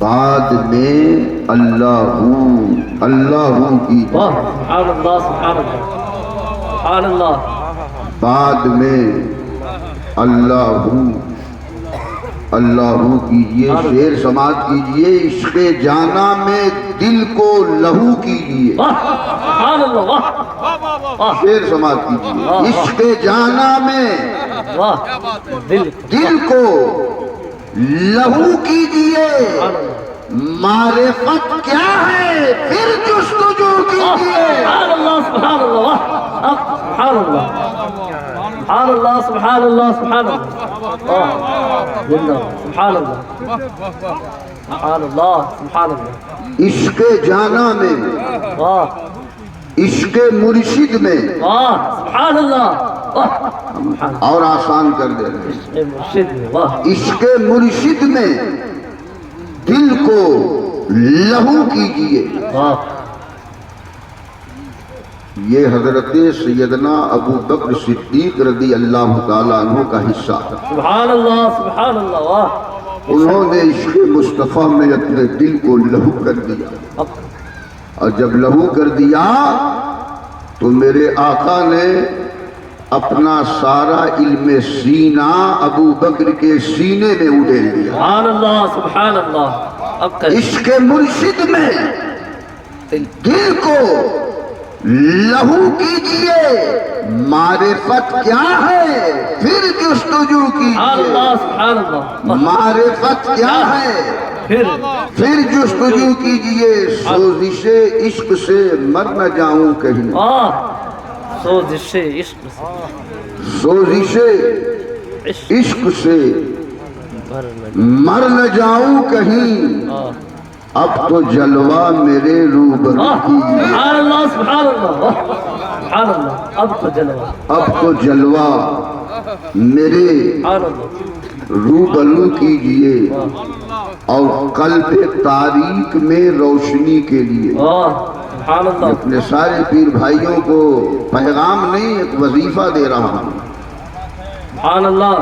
بعد میں اللہ کی سبحان اللہ سبحان اللہ سبحان اللہ بعد میں اللہ کیجئے. شعر سماعت کیجئے. عشق جانا میں دل کو لہو کیجئے. سبحان اللہ شعر سماعت کیجئے. عشق جانا میں دل کو لہو کیجئے. معرفت کیا ہے پھر جستجو کیجئے. سبحان اللہ سبحان اللہ سبحان اللہ سبحان اللہ سبحان اللہ سبحان اللہ سبحان اللہ سبحان اللہ سبحان اللہ. عشق جانا میں عشق مرشد میں سبحان اللہ اور آسان کر دے رہے ہیں. مرشد میں واہ عشق مرشد میں دل کو لہو کیجئے. یہ حضرت سیدنا ابو بکر صدیق رضی اللہ تعالیٰ عنہ کا حصہ. سبحان اللہ سبحان اللہ واہ. انہوں نے عشق مصطفیٰ میں اپنے دل کو لہو کر دیا اور جب لہو کر دیا تو میرے آقا نے اپنا سارا علم سینہ ابو بکر کے سینے میں اڈیل دیا. سبحان اللہ سبحان اللہ. عشق مرشد میں دل کو لہو کیجئے. معرفت کیا ہے پھر جستجو کیجئے. معرفت کیا ہے پھر جستجو کیجئے. سوزش عشق سے مر نہ جاؤں کہیں. سوزش عشق سوزش عشق سے مر نہ جاؤں کہیں. اب تو جلوہ میرے روبرو کیجئے. سبحان اللہ سبحان اللہ سبحان اللہ. اب تو جلوہ میرے روبرو کیجئے اور قلب تاریک میں روشنی کے لیے. اپنے سارے پیر بھائیوں کو پیغام نہیں ایک وظیفہ دے رہا ہوں. سبحان اللہ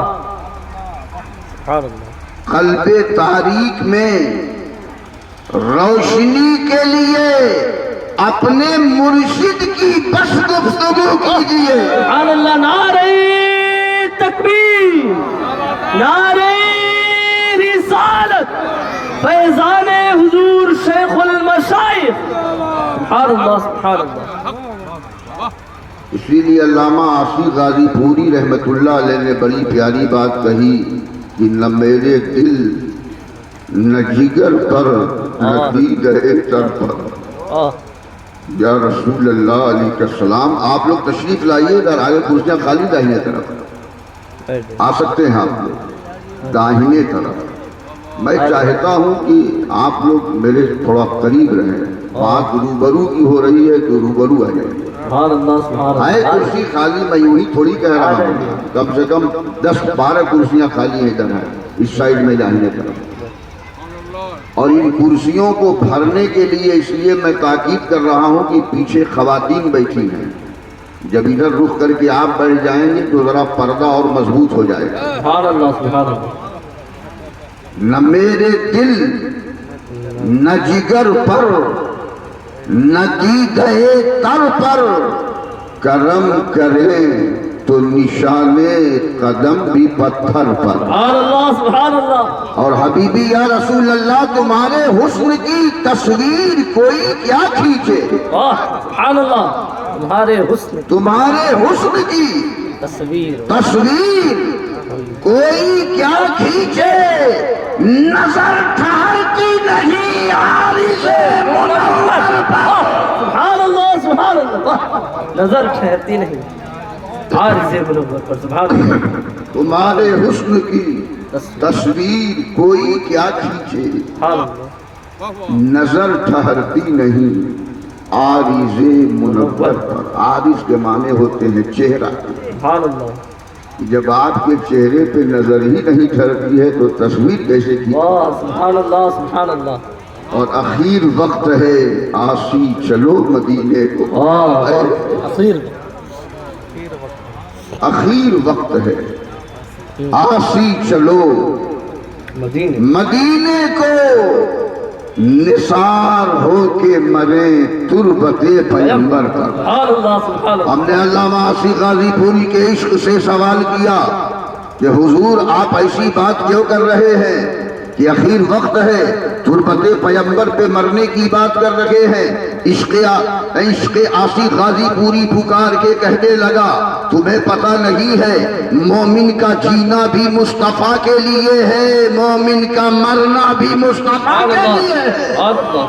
سبحان اللہ. قلب تاریک میں روشنی کے لیے اپنے مرشد کی بس گفتگو کیجئے. سبحان اللہ. نعرہ تکبیر نعرہ رسالت فیضان حضور شیخ المشائخ. سبحان اللہ سبحان اللہ. اسی لیے علامہ عاصی غازی پوری رحمت اللہ علیہ نے بڑی پیاری بات کہی کہ نہ میرے دل نہ جگر پر نہ دیگر تر پر. یا رسول اللہ علیہ السلام. آپ لوگ تشریف لائیے. ادھر آگے کرسیاں خالی داہنے طرف آ سکتے ہیں. آپ لوگ داہنے طرف. میں چاہتا ہوں کہ آپ لوگ میرے تھوڑا قریب رہیں. بات روبرو کی ہو رہی ہے تو روبرو آ جائیں. ہے کرسی خالی. میں یوں ہی تھوڑی کہہ رہا ہوں. کم سے کم 10-12 کرسیاں خالی ہیں ادھر ہیں اس سائڈ میں داہنے طرف. اور ان کرسیوں کو بھرنے کے لیے اس لیے میں تاکید کر رہا ہوں کہ پیچھے خواتین بیٹھی ہیں. جب ادھر رخ کر کے آپ بیٹھ جائیں گے تو ذرا پردہ اور مضبوط ہو جائے گا. سبحان اللہ سبحان اللہ. نہ میرے دل نہ جگر پر نہ دیدہ تر پر کرم کریں تو نشان قدم بھی پتھر پر. سبحان اللہ سبحان اللہ. اور حبیبی یا رسول اللہ تمہارے حسن کی تصویر کوئی کیا کھینچے. سبحان اللہ. تمہارے حسن کی تصویر کوئی کیا کھینچے. نظر ٹھہرتی نہیں عارض منور پر. سبحان اللہ سبحان اللہ. نظر ٹھہرتی نہیں عارض منور پر. سبحان اللہ. تمہارے حسن کی تصویر کوئی کیا کھینچے. نظر ٹھہرتی نہیں عارض منور پر. عارض کے معنی ہوتے ہیں چہرہ. سبحان اللہ. جب آپ کے چہرے پہ نظر ہی نہیں ٹھہرتی ہے تو تصویر کیسے کی. سبحان اللہ سبحان اللہ. اور اخیر وقت ہے آسی چلو مدینے کو. اخیر وقت ہے آسی چلو مدینے کو. نثار ہو کے مرے تربت پیغمبر پر. سبحان اللہ سبحان اللہ. ہم نے علامہ آصف غازی پوری کے عشق سے سوال کیا کہ حضور آپ ایسی بات کیوں کر رہے ہیں کہ اخیر وقت ہے, تربت پیغمبر پہ مرنے کی بات کر رہے ہیں. عشق آصف غازی پوری پکار کے کہنے لگا تمہیں پتہ نہیں ہے مومن کا جینا بھی مصطفیٰ کے لیے ہے, مومن کا مرنا بھی مصطفیٰ کے لیے ہے.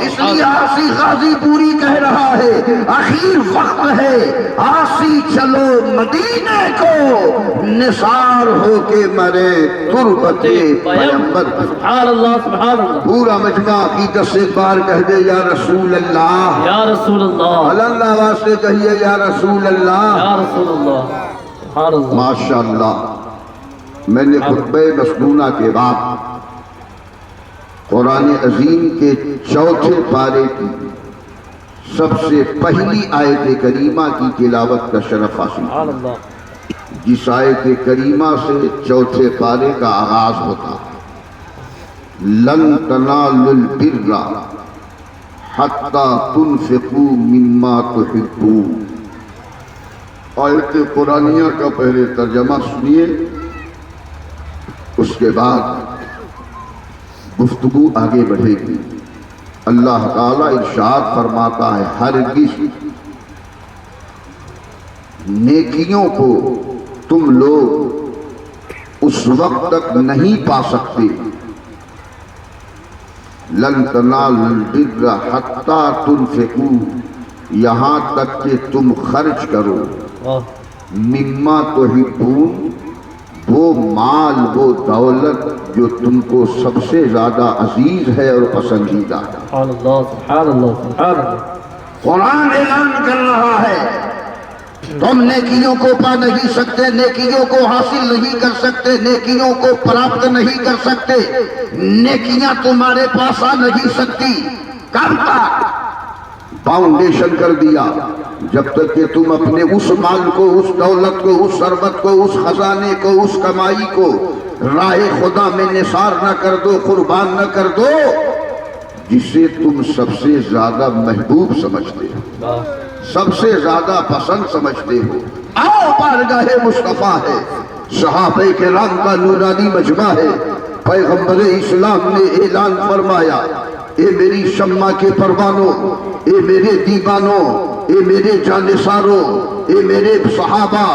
اس لیے آصف غازی پوری کہہ رہا ہے اخیر وقت ہے, آسی چلو مدینے کو نثار ہو کے مرے تربت پیغمبر پر. سبحان اللہ سبحان اللہ. پورا مجمع عقیدت سے ایک بار کہہ دے یا رسول اللہ, یا رسول اللہ, اللہ واسطے کہیے یا رسول اللہ. یا رسول اللہ. سبحان اللہ. ماشاءاللہ میں نے خطبہ مسنونہ کے بعد قرآن عظیم کے چوتھے پارے کی سب سے پہلی آیت کریمہ کی تلاوت کا شرف حاصل کیا. سبحان اللہ. جس آیت کریمہ سے چوتھے پارے کا آغاز ہوتا ہے لن تنالوا البر حتی تنفقوا مما تحبون. آیت قرآنیہ کا پہلے ترجمہ سنیے, اس کے بعد گفتگو آگے بڑھے گی. اللہ تعالیٰ ارشاد فرماتا ہے ہرگز نیکیوں کو تم لوگ اس وقت تک نہیں پا سکتے لن تنالوا البر حتی تنفقوا, یہاں تک کہ تم خرچ کرو مما تحبون, وہ مال وہ دولت جو تم کو سب سے زیادہ عزیز ہے اور پسندیدہ ہے. سبحان اللہ سبحان اللہ سبحان اللہ. قرآن اعلان کر رہا ہے تم نیکیوں کو پا نہیں سکتے, نیکیوں کو حاصل نہیں کر سکتے, نیکیوں کو پراپت نہیں کر سکتے, نیکیاں تمہارے پاس آ نہیں سکتی کب تک فاؤنڈیشن کر دیا جب تک کہ تم اپنے اس مال کو, اس دولت کو, اس ثروت کو, اس خزانے کو, اس کمائی کو راہ خدا میں نثار نہ کر دو, قربان نہ کر دو جسے تم سب سے زیادہ محبوب سمجھتے ہو, سب سے زیادہ پسند سمجھتے ہو. آؤ بارگاہ مصطفیٰ ہے, صحابہ کرام کا نورانی مجمع ہے. پیغمبر اسلام نے اعلان فرمایا اے میری شمع کے پروانوں, اے میرے دیوانوں, اے میرے جانثاروں, اے میرے صحابہ,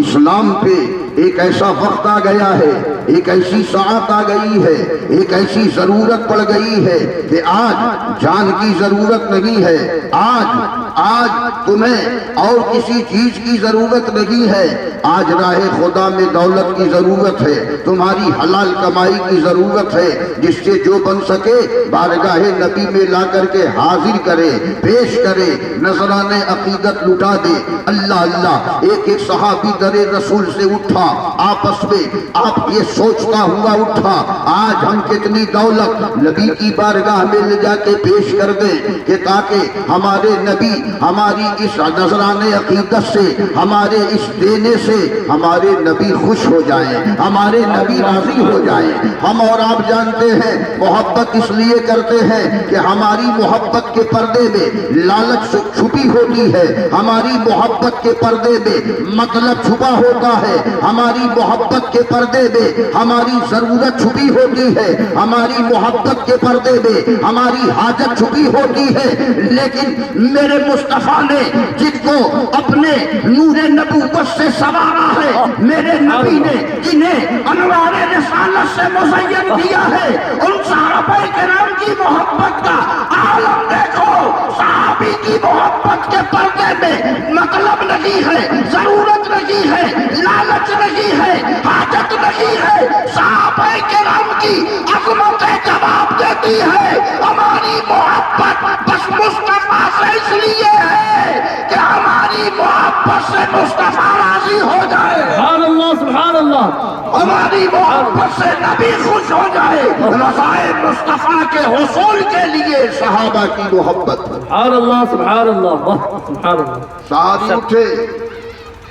اسلام پہ ایک ایسا وقت آ گیا ہے, ایک ایسی ساعت آ گئی ہے, ایک ایسی ضرورت پڑ گئی ہے کہ آج جان کی ضرورت نہیں ہے, آج تمہیں اور کسی چیز کی ضرورت نہیں ہے, آج راہ خدا میں دولت کی ضرورت ہے, تمہاری حلال کمائی کی ضرورت ہے, جس سے جو بن سکے بارگاہ نبی میں لا کر کے حاضر کرے, پیش کرے, نذرانے عقیدت لٹا دے. اللہ اللہ. ایک ایک صحابی در رسول سے اٹھا, آپس میں آپ یہ سوچتا ہوا اٹھا آج ہم کتنی دولت نبی کی بارگاہ میں لے جا کے پیش کر دیں کہ تاکہ ہمارے نبی ہماری اس نذرانے عقیدت سے, ہمارے اس دینے سے ہمارے نبی خوش ہو جائیں, ہمارے نبی راضی ہو جائیں. ہم اور آپ جانتے ہیں محبت اس لیے کرتے ہیں کہ ہماری محبت کے پردے میں لالچ چھپی ہوتی ہے, ہماری محبت کے پردے میں مطلب چھپا ہوتا ہے, ہماری محبت کے پردے میں ہماری ضرورت چھپی ہوتی ہے, ہماری محبت کے پردے میں ہماری حاجت چھپی ہوتی ہے. لیکن میرے مصطفیٰ نے جن کو اپنے نور نبوت سے سوارا ہے, میرے نبی نے جنہیں انوار رسالت سے مزین کیا ہے, ان صحابہ کرام کی محبت کا عالم دیکھو. صحابی کی محبت کے پردے میں مطلب نہیں ہے, ضرورت نہیں ہے, لالچ نہیں ہے, حاجت نہیں ہے. صحابہ کرام کی عظمت جواب دیتی ہے ہماری محبت بس مصطفیٰ سے اس لیے ہے کہ ہماری محبت سے مصطفیٰ راضی ہو جائے, سبحان اللہ سبحان اللہ. ہماری محبت سے نبی خوش ہو جائے. رضائے مصطفیٰ کے حصول کے لیے صحابہ کی محبت. سبحان اللہ سبحان اللہ سبحان اللہ. صحابی اٹھے,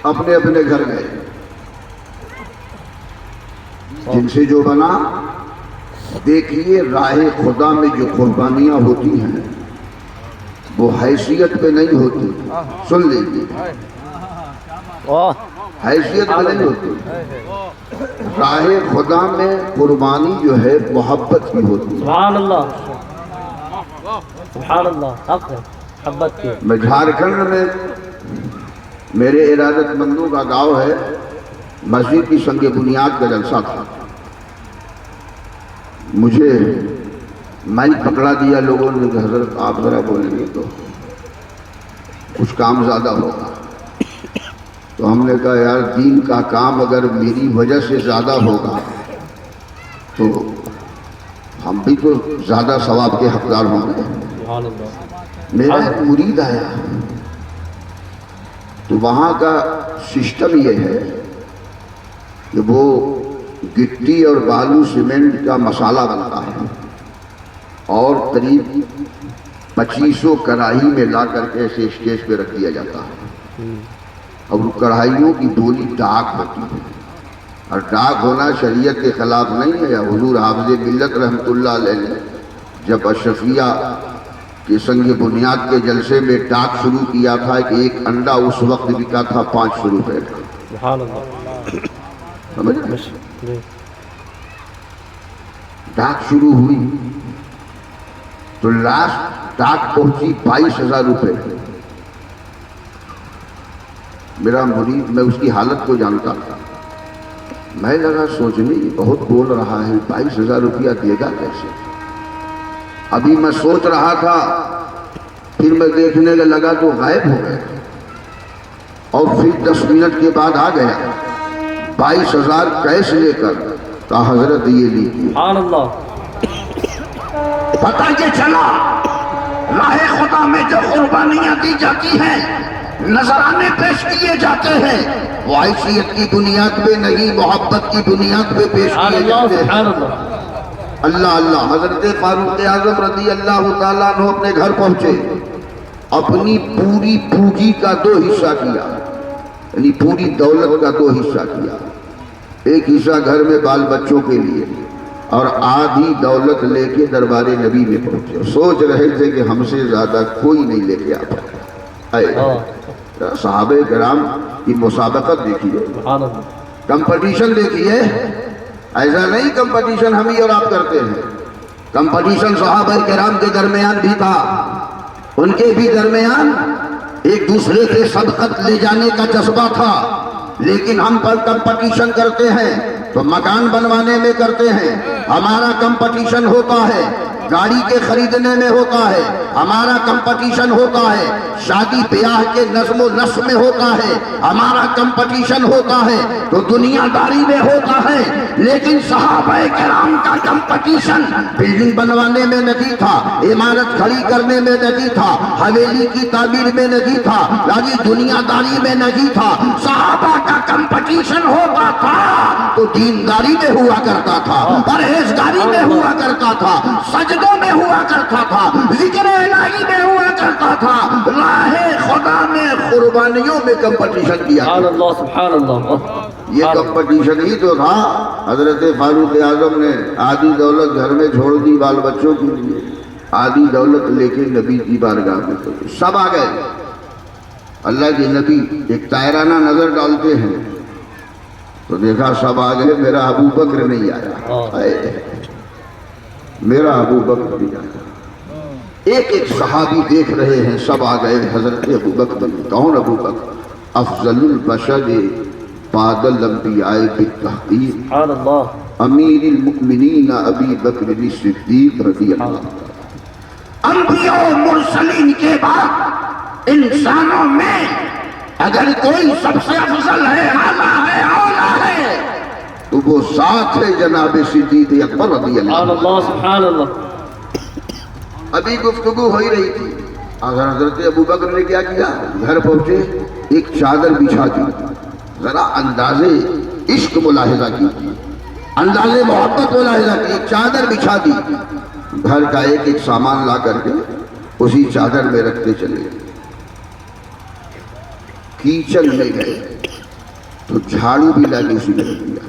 اپنے اپنے گھر گئے, جن سے جو بنا دیکھیے راہ خدا میں جو قربانیاں ہوتی ہیں وہ حیثیت پہ نہیں ہوتی. سن لیجیے, حیثیت پہ نہیں ہوتی. راہ خدا میں قربانی جو ہے محبت کی ہوتی ہے. سبحان اللہ, سبحان اللہ, حق ہے محبت کی. میں جھارکھنڈ میں میرے ارادت مندوں کا گاؤں ہے, مسجد کی سنگ بنیاد کا جلسہ تھا. مجھے مائک پکڑا دیا لوگوں نے کہ حضرت آپ ذرا بولیں گے تو کچھ کام زیادہ ہوگا. تو ہم نے کہا یار دین کا کام اگر میری وجہ سے زیادہ ہوگا تو ہم بھی تو زیادہ ثواب کے حقدار ہوں گے. سبحان اللہ. میرا ایک مرید آیا تو وہاں کا سسٹم یہ ہے کہ وہ گٹی اور بالو سیمنٹ کا مسالہ بنتا ہے اور قریب 2500 کڑاہی میں لا کر کے ایسے اسٹیج پہ رکھ دیا جاتا ہے. اور کڑھائیوں کی بولی ڈاک ہوتی ہے, اور ڈاک ہونا شریعت کے خلاف نہیں ہے. حضور حافظ ملت رحمۃ اللہ علیہ نے جب اشرفیہ کے سنگ بنیاد کے جلسے میں ڈاک شروع کیا تھا کہ ایک انڈا اس وقت بکا تھا 500 روپے کا. سبحان اللہ. سمجھ رہے؟ جی. ڈاک شروع ہوئی تو لاسٹ ڈاک پہنچی 22,000 روپے. میرا مرید, میں اس کی حالت کو جانتا تھا. میں لگا سوچنے بہت بول رہا ہے, 22,000 روپیہ دے گا کیسے. ابھی میں سوچ رہا تھا, پھر میں دیکھنے لگا تو غائب ہو گیا, اور پھر 10 منٹ کے بعد آ گیا 22,000 کیش لے کر. کہا حضرت یہ لیجیے. سبحان اللہ. پتہ یہ چلا راہ خدا میں جو قربانیاں دی جاتی ہیں, نذرانے پیش کیے جاتے ہیں, وہ حیثیت کی بنیاد پہ نہیں, محبت کی بنیاد پہ پیش سبحان کیے اللہ. جاتے ہیں. سبحان اللہ. اللہ اللہ. حضرت فاروق اعظم رضی اللہ تعالیٰ عنہ اپنے گھر پہنچے, اپنی پوری پونجی کا 2 حصہ کیا, یعنی پوری دولت کا 2 حصہ کیا. ایک حصہ گھر میں بال بچوں کے لیے, اور آدھی دولت لے کے دربار نبی میں پہنچے. سوچ رہے تھے کہ ہم سے زیادہ کوئی نہیں لے کے آتا. صحابہ کرام کی مسابقت دیکھیے, سبحان اللہ. کمپٹیشن دیکھیے. ایسا نہیں کمپٹیشن ہم ہی اور آپ کرتے ہیں. کمپٹیشن صحابہ کرام کے درمیان بھی تھا, ان کے بھی درمیان ایک دوسرے کے سبقت لے جانے کا جذبہ تھا. لیکن ہم پر کمپٹیشن کرتے ہیں تو مکان بنوانے میں کرتے ہیں, ہمارا کمپٹیشن ہوتا ہے گاڑی کے خریدنے میں ہوتا ہے, ہمارا کمپٹیشن ہوتا ہے شادی بیاہ کے نظم و نسق میں ہوتا ہے, ہمارا کمپٹیشن ہوتا ہے تو دنیا داری میں ہوتا ہے. لیکن صحابہ کرام کا کمپٹیشن بلڈنگ بنوانے میں نہیں تھا, عمارت کھڑی کرنے میں نہیں تھا, حویلی کی تعمیر میں نہیں تھا, یعنی دنیا داری میں نہیں تھا. صحابہ کا کمپٹیشن ہوتا تھا تو دینداری میں ہوا کرتا تھا, پرہیزگاری میں ہوا کرتا تھا, سجدوں میں ہوا کرتا تھا, ذکر الہی میں ہوا کرتا تھا. راہ خدا میں قربانیوں میں کمپٹیشن کیا. سبحان اللہ. سبحان اللہ. یہ کمپٹیشن ہی تو تھا. حضرت فاروق اعظم نے آدھی دولت گھر میں چھوڑ دی بال بچوں کے لیے, آدھی دولت لے کے نبی کی بارگاہ میں پہنچے. سب آ گئے. اللہ کے نبی ایک تائرانہ نظر ڈالتے ہیں تو دیکھا سب آ گئے, میرا ابو بکر نہیں آیا. میرا ابو بکر نہیں آیا. ایک ایک صحابی دیکھ رہے ہیں, سب آ گئے. حضرت ابو بکر. کون ابو بکر؟ افضل البشر بعد الانبیاء بالتحقیق, سبحان اللہ. امیر المؤمنین ابی بکر صدیق رضی اللہ عنہ. انبیاء و مرسلین کے بعد انسانوں میں اگر کوئی سب سے افضل ہے, اعلیٰ ہے, اولیٰ ہے, تو وہ ساتھ ہے جناب صدیق اکبر رضی اللہ سبحان عنہ. اللہ. سبحان اللہ. ابھی گفتگو ہو ہی رہی تھی. اگر حضرت ابو بکر نے کیا کیا, گھر پہنچے, ایک چادر بچھا دی. ذرا اندازے عشق ملاحظہ کیجیے, اندازے محبت ملاحظہ کی. ایک چادر بچھا دی, گھر کا ایک ایک سامان لا کر کے اسی چادر میں رکھتے چلے گئے. کیچن میں گئے تو جھاڑو بھی لا کے اسی میں رکھ دیا.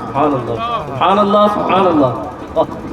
سبحان اللہ سبحان اللہ سبحان اللہ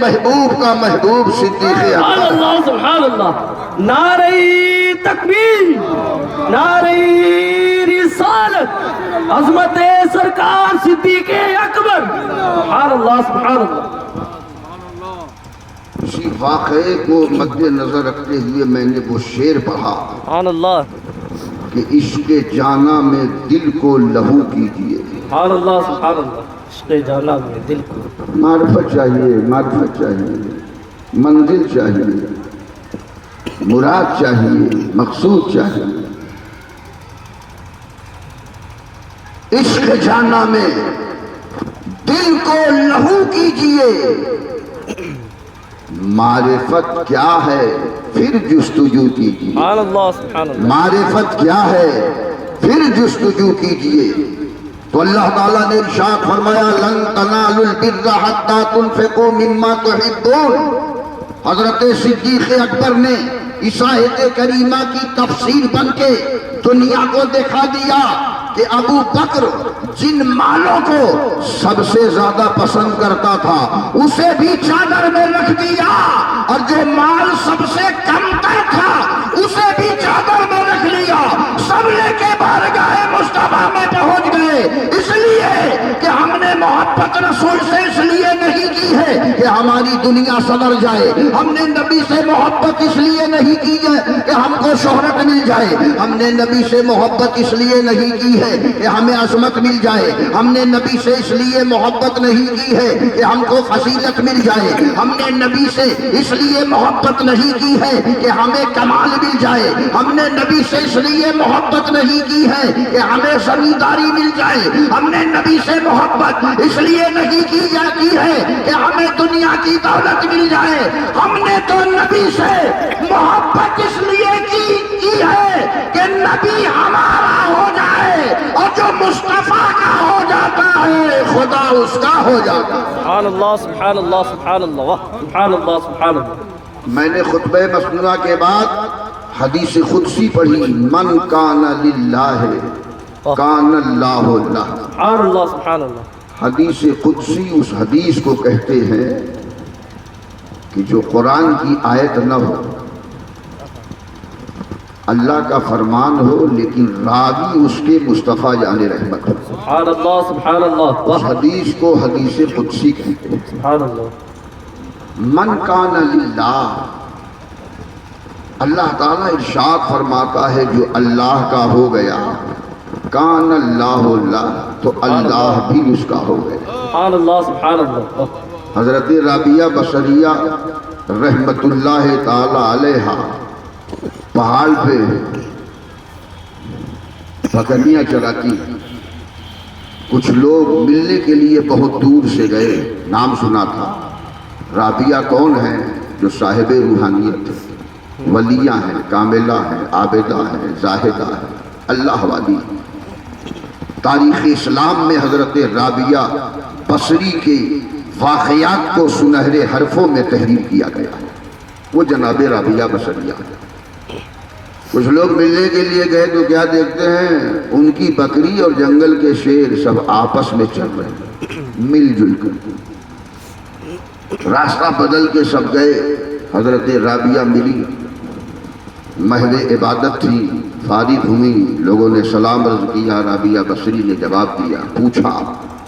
محبوب کا محبوب صدیق سبحان اکبر. اللہ سبحان اللہ. نعرہ تکبیر، نعرہ رسالت، عظمت سرکار صدیق اکبر. سبحان اللہ سبحان اللہ. اسی واقعے کو مد نظر رکھتے ہوئے میں نے وہ شعر پڑھا سبحان اللہ کہ عشق جانا میں دل کو لہو کیجیے. سبحان اللہ سبحان اللہ. عشق جانا میں دل کو معرفت چاہیے، معرفت چاہیے، منزل چاہیے، مراد چاہیے، مقصود چاہیے. عشق جانا میں دل کو لہو کیجیے. معرفت کیا ہے پھر جستجو کیجیے. سبحان اللہ سبحان اللہ. معرفت کیا ہے پھر جستجو کیجیے. تو اللہ تعالیٰ نے ارشاد فرمایا لن تنالوا البر حتی تنفقوا مما تحبون. حضرت صدیق اکبر نے اس آیت کریمہ کی تفسیر بن کے دنیا کو دکھا دیا کہ ابو بکر جن مالوں کو سب سے زیادہ پسند کرتا تھا اسے بھی چادر میں رکھ دیا، اور جو مال سب سے کم تر تھا اسے بھی چادر میں رکھ لیا. سب لے کے بارگاہ مصطفیٰ میں پہنچ گئے. اس لیے کہ ہم نے محبت رسول سے اس لیے نہیں کی ہے کہ ہماری دنیا سنور جائے. ہم نے نبی سے محبت اس لیے نہیں کی ہے کہ ہم کو شہرت مل جائے. ہم نے نبی سے محبت اس لیے نہیں کی ہے کہ ہمیں عظمت مل جائے. ہم نے نبی سے اس لیے محبت نہیں کی ہے کہ ہم کو فضیلت مل جائے. ہم نے نبی سے اس لیے محبت نہیں کی ہے کہ ہمیں کمال مل جائے. ہم نے نبی سے اس لیے محبت نہیں کی ہے کہ ہمیں زمینداری مل جائے. ہم نے نبی سے محبت اس لیے نہیں کی جاتی ہے کہ ہمیں دنیا کی دولت مل جائے. ہم نے تو نبی سے محبت اس لیے کی ہے کہ نبی ہمارا ہو جائے، اور جو مصطفیٰ کا ہو جاتا ہے خدا اس کا ہو جاتا ہے. سبحان اللہ سبحان اللہ سبحان اللہ سبحان اللہ سبحان اللہ. میں نے خطبہ مسنونہ کے بعد حدیث قدسی پڑھی من کان للہ کان اللہ لہ. سبحان اللہ سبحان اللہ. حدیث قدسی اس حدیث کو کہتے ہیں کہ جو قرآن کی آیت نہ ہو، اللہ کا فرمان ہو، لیکن راوی اس کے مصطفیٰ جان رحمت ہو. سبحان اللہ سبحان اللہ. اس حدیث کو حدیث قدسی کہتے ہیں. سبحان اللہ. من کان للہ، اللہ تعالیٰ ارشاد فرماتا ہے جو اللہ کا ہو گیا کان اللہ لہ، تو اللہ بھی اس کا ہو گیا. سبحان اللہ سبحان اللہ. حضرت رابعہ بصریہ رحمت اللہ تعالی علیہ پہاڑ پہ بکریاں چراتی. کچھ لوگ ملنے کے لیے بہت دور سے گئے. نام سنا تھا. رابعہ کون ہے؟ جو صاحب روحانیت ہے، ولیہ ہیں، کاملہ ہیں، عابدہ ہیں، زاہدہ ہیں، اللہ والی. تاریخ اسلام میں حضرت رابعہ بصری کے واقعات کو سنہرے حرفوں میں تحریر کیا گیا ہے. وہ جناب رابعہ بصریہ. کچھ لوگ ملنے کے لیے گئے تو کیا دیکھتے ہیں؟ ان کی بکری اور جنگل کے شیر سب آپس میں چل رہے ہیں مل جل کر. راستہ بدل کے سب گئے. حضرت رابعہ ملی، محض عبادت تھی، فارغ ہوئی. لوگوں نے سلام عرض کیا. رابعہ بصری نے جواب دیا. پوچھا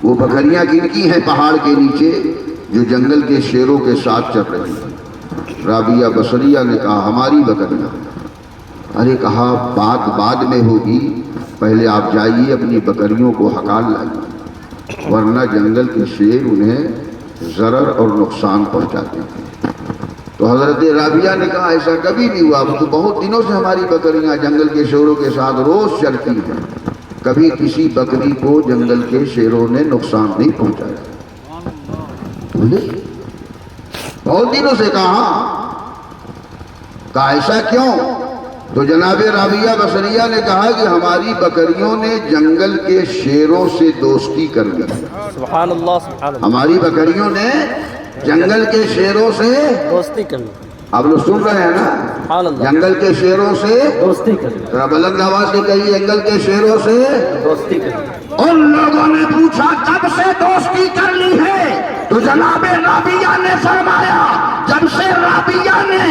وہ بکریاں کن کی ہیں پہاڑ کے نیچے جو جنگل کے شیروں کے ساتھ چل رہی ہیں؟ رابعہ بصریہ نے کہا ہماری بکریاں. ارے کہا بات بعد میں ہوگی، پہلے آپ جائیے اپنی بکریوں کو ہکال لائیے، ورنہ جنگل کے شیر انہیں ضرر اور نقصان پہنچاتے ہیں. تو حضرت رابعہ نے کہا ایسا کبھی نہیں ہوا. تو بہت دنوں سے ہماری بکریاں جنگل کے شیروں کے ساتھ روز چلتی ہیں، کبھی کسی بکری کو جنگل کے شیروں نے نقصان نہیں پہنچایا. بہت دنوں سے کہا ایسا کیوں؟ تو جناب رابعہ بصریہ نے کہا کہ ہماری بکریوں نے جنگل کے شیروں سے دوستی کر لی. سبحان اللہ سبحان اللہ. ہماری بکریوں نے جنگل کے شیروں سے دوستی کرنی. آپ لوگ سن رہے ہیں نا؟ سبحان اللہ جنگل کے شیروں سے دوستی کریں ذرا بلند آواز سے کہیے، جنگل کے شیروں سے دوستی کریں ان لوگوں نے پوچھا کب سے دوستی کر لی ہے؟ تو جناب رابعہ نے فرمایا جب سے رابعہ نے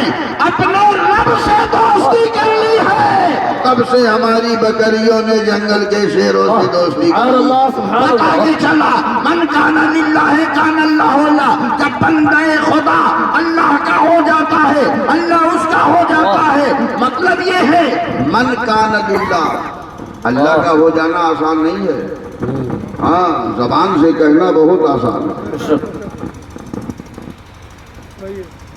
اپنے رب سے دوستی کر لی ہے تب سے ہماری بکریوں نے جنگل کے شیروں سے دوستی سبحان کی۔ اللہ سبحان پتہ اللہ نہیں چلا من کان للہ کان اللہ اللہ، جب بندہ خدا اللہ کا ہو جاتا ہے اللہ اس کا ہو جاتا ہے۔ مطلب یہ ہے من کان للہ، اللہ کا ہو جانا آسان نہیں ہے، ہاں زبان سے کہنا بہت آسان ہے۔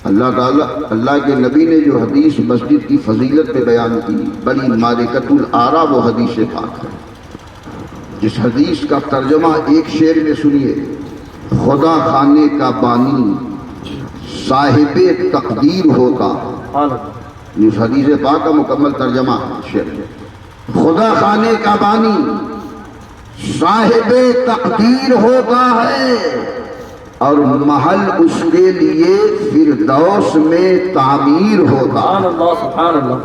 اللہ تعالیٰ اللہ کے نبی نے جو حدیث مسجد کی فضیلت میں بیان کی، بڑی مارکۃ الآراء وہ حدیث پاک ہے، جس حدیث کا ترجمہ ایک شعر میں سنیے: خدا خانے کا بانی صاحب تقدیر ہوتا۔ سبحان اللہ اس حدیث پاک کا مکمل ترجمہ شعر ہے: خدا خانے کا بانی صاحب تقدیر ہوتا ہے اور محل اس کے لیے فردوس میں تعمیر ہوتا ہے۔ سبحان اللہ سبحان اللہ